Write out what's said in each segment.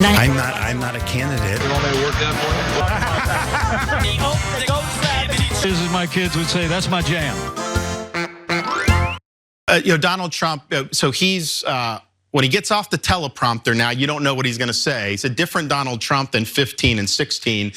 I'm not a candidate. As my kids would say, that's my jam. Donald Trump, so he's, when he gets off the teleprompter now, you don't know what he's going to say. He's a different Donald Trump than 15 and 16.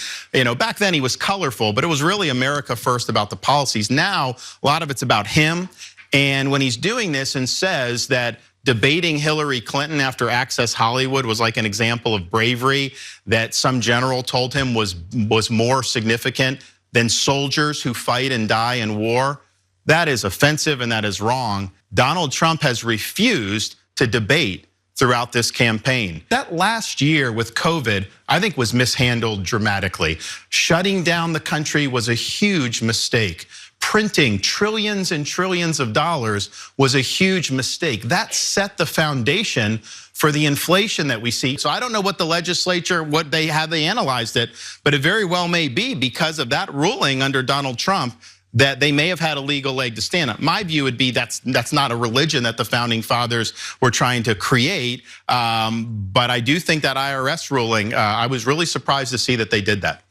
Back then he was colorful, but it was really America first about the policies. Now, a lot of it's about him. And when he's doing this and says that debating Hillary Clinton after Access Hollywood was like an example of bravery that some general told him was more significant than soldiers who fight and die in war, that is offensive and that is wrong. Donald Trump has refused to debate throughout this campaign. That last year with COVID, I think was mishandled dramatically. Shutting down the country was a huge mistake. Printing trillions and trillions of dollars was a huge mistake. That set the foundation for the inflation that we see. So I don't know what the legislature, how they analyzed it, but it very well may be because of that ruling under Donald Trump that they may have had a legal leg to stand on. My view would be that's not a religion that the founding fathers were trying to create. But I do think that IRS ruling, I was really surprised to see that they did that.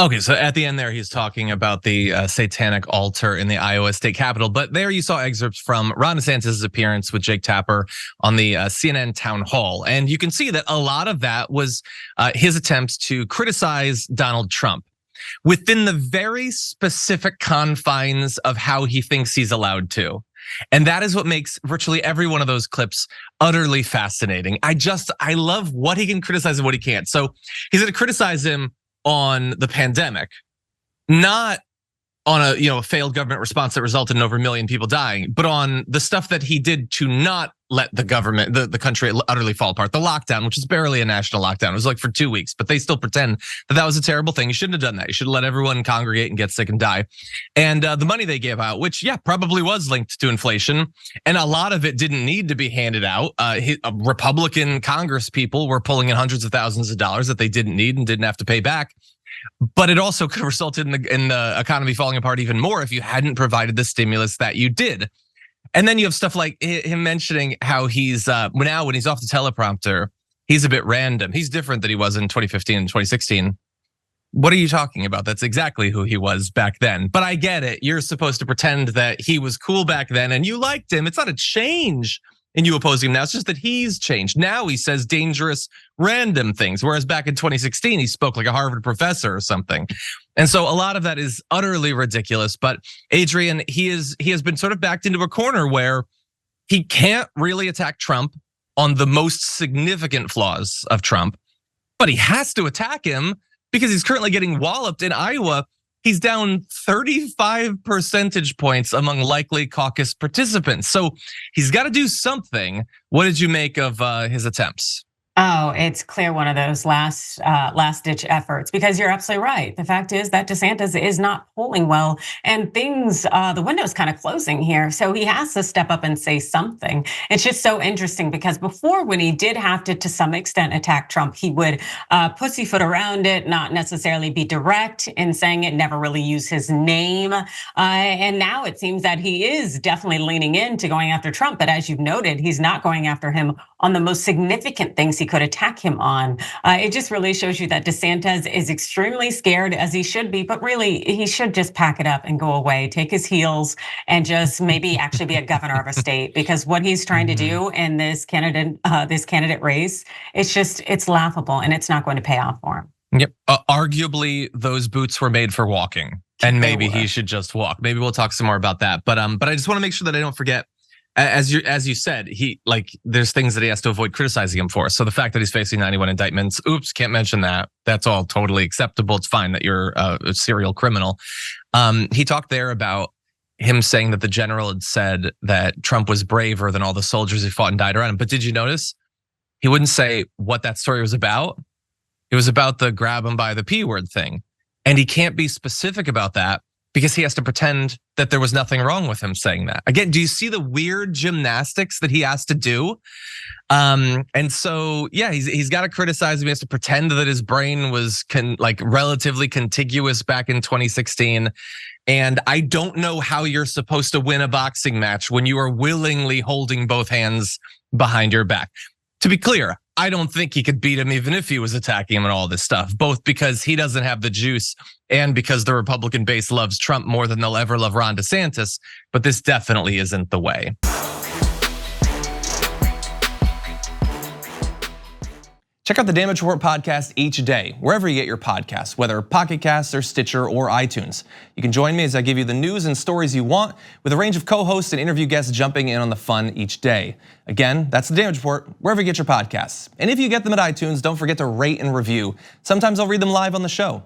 Okay, so at the end there, he's talking about the satanic altar in the Iowa State Capitol. But there you saw excerpts from Ron DeSantis' appearance with Jake Tapper on the CNN town hall. And you can see that a lot of that was his attempts to criticize Donald Trump within the very specific confines of how he thinks he's allowed to. And that is what makes virtually every one of those clips utterly fascinating. I love what he can criticize and what he can't. So he's gonna criticize him on the pandemic, not on a failed government response that resulted in over 1 million people dying, but on the stuff that he did to not let the government, the country utterly fall apart. The lockdown, which is barely a national lockdown, it was like for 2 weeks, but they still pretend that was a terrible thing. You shouldn't have done that. You should have let everyone congregate and get sick and die. And the money they gave out, which probably was linked to inflation, and a lot of it didn't need to be handed out. Republican Congress people were pulling in hundreds of thousands of dollars that they didn't need and didn't have to pay back. But it also could have resulted in the economy falling apart even more if you hadn't provided the stimulus that you did. And then you have stuff like him mentioning how he's now when he's off the teleprompter, he's a bit random. He's different than he was in 2015 and 2016. What are you talking about? That's exactly who he was back then. But I get it. You're supposed to pretend that he was cool back then and you liked him. It's not a change in you opposing him now. It's just that he's changed. Now he says dangerous, random things. Whereas back in 2016, he spoke like a Harvard professor or something. And so a lot of that is utterly ridiculous. But Adrienne, he has been sort of backed into a corner where he can't really attack Trump on the most significant flaws of Trump, but he has to attack him because he's currently getting walloped in Iowa. He's down 35 percentage points among likely caucus participants. So he's got to do something. What did you make of his attempts? Oh, it's clear one of those last ditch efforts, because you're absolutely right. The fact is that DeSantis is not polling well, and things, the window's kind of closing here. So he has to step up and say something. It's just so interesting because before, when he did have to some extent attack Trump, he would pussyfoot around it, not necessarily be direct in saying it, never really use his name. And now it seems that he is definitely leaning into going after Trump. But as you've noted, he's not going after him on the most significant things he could attack him on. It just really shows you that DeSantis is extremely scared, as he should be, but really he should just pack it up and go away, take his heels, and just maybe actually be a governor of a state, because what he's trying to do in this candidate race, it's laughable and it's not going to pay off for him. Yep, arguably those boots were made for walking, and maybe he should just walk. Maybe we'll talk some more about that. But I just want to make sure that I don't forget. As you said, there's things that he has to avoid criticizing him for. So the fact that he's facing 91 indictments, oops, can't mention that. That's all totally acceptable. It's fine that you're a serial criminal. He talked there about him saying that the general had said that Trump was braver than all the soldiers who fought and died around him. But did you notice he wouldn't say what that story was about? It was about the grab him by the P word thing. And he can't be specific about that because he has to pretend that there was nothing wrong with him saying that. Again, do you see the weird gymnastics that he has to do? And so, yeah, he's got to criticize him. He has to pretend that his brain was relatively contiguous back in 2016. And I don't know how you're supposed to win a boxing match when you are willingly holding both hands behind your back. To be clear, I don't think he could beat him even if he was attacking him and all this stuff, both because he doesn't have the juice and because the Republican base loves Trump more than they'll ever love Ron DeSantis. But this definitely isn't the way. Check out the Damage Report podcast each day, wherever you get your podcasts, whether Pocket Casts or Stitcher or iTunes. You can join me as I give you the news and stories you want, with a range of co-hosts and interview guests jumping in on the fun each day. Again, that's the Damage Report, wherever you get your podcasts. And if you get them at iTunes, don't forget to rate and review. Sometimes I'll read them live on the show.